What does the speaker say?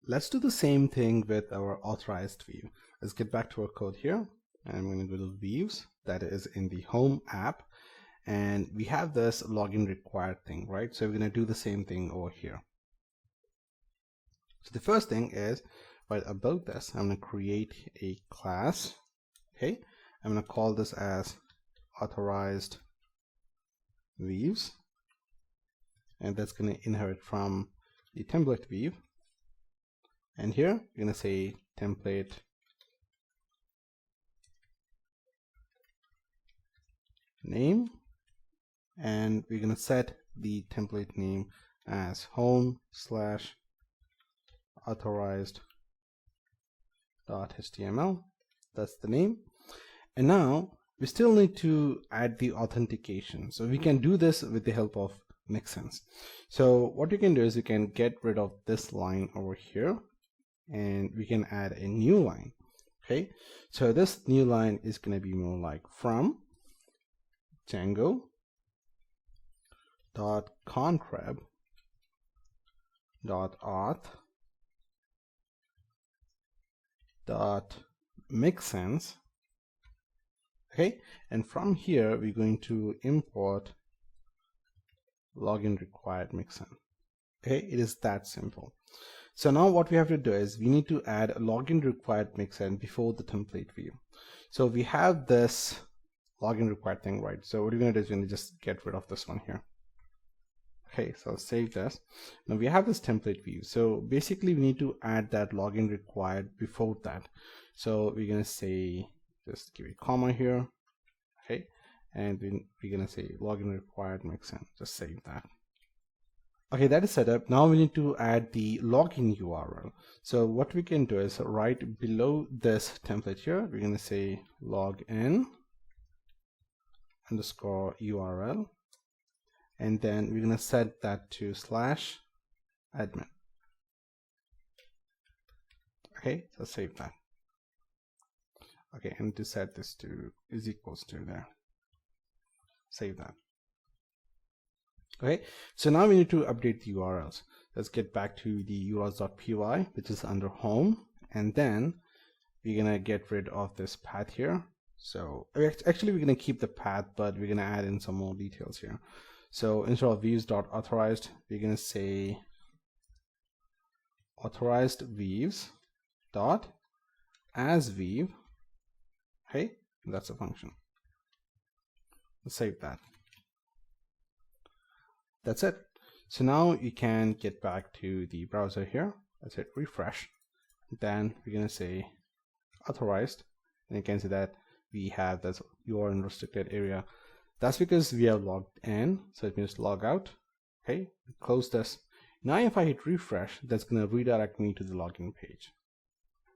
Let's do the same thing with our authorized view. Let's get back to our code here, and I'm going to go to views, that is in the home app, and we have this login required thing, right? So we're going to do the same thing over here. So the first thing is, right above this, I'm going to create a class. Okay, I'm going to call this as authorized views, and that's going to inherit from the template view. And here we're going to say template name, and we're going to set the template name as home/authorized.html. That's the name. And now we still need to add the authentication. So we can do this with the help of mixins. So what you can do is you can get rid of this line over here, and we can add a new line. Okay, so this new line is going to be more like from Django dot contrib dot auth dot mixins. Okay, and from here we're going to import login required mixin. Okay, it is that simple. So now what we have to do is we need to add a login required mixin before the template view. So we have this login required thing, right? So what we're going to do is we're going to just get rid of this one here. Okay, so I'll save this. Now we have this template view. So basically we need to add that login required before that. So we're going to say, just give a comma here. Okay, and we're going to say login required mixin. Just save that. Okay, that is set up. Now we need to add the login URL. So what we can do is right below this template here, we're going to say login underscore URL, and then we're going to set that to /admin. Okay, so save that. Okay, and to set this to is equals to there. Save that. Okay, so now we need to update the URLs. Let's get back to the urls.py, which is under home, and then we're gonna get rid of this path here. So actually we're gonna keep the path, but we're gonna add in some more details here. So instead of views.authorized, we're gonna say authorized views dot as view. Okay, that's a function. Let's save that. That's it. So now you can get back to the browser here. Let's hit refresh. Then we're going to say authorized, and you can see that we have this you are in restricted area. That's because we have logged in, so it means log out. Okay, close this. Now if I hit refresh, that's going to redirect me to the login page.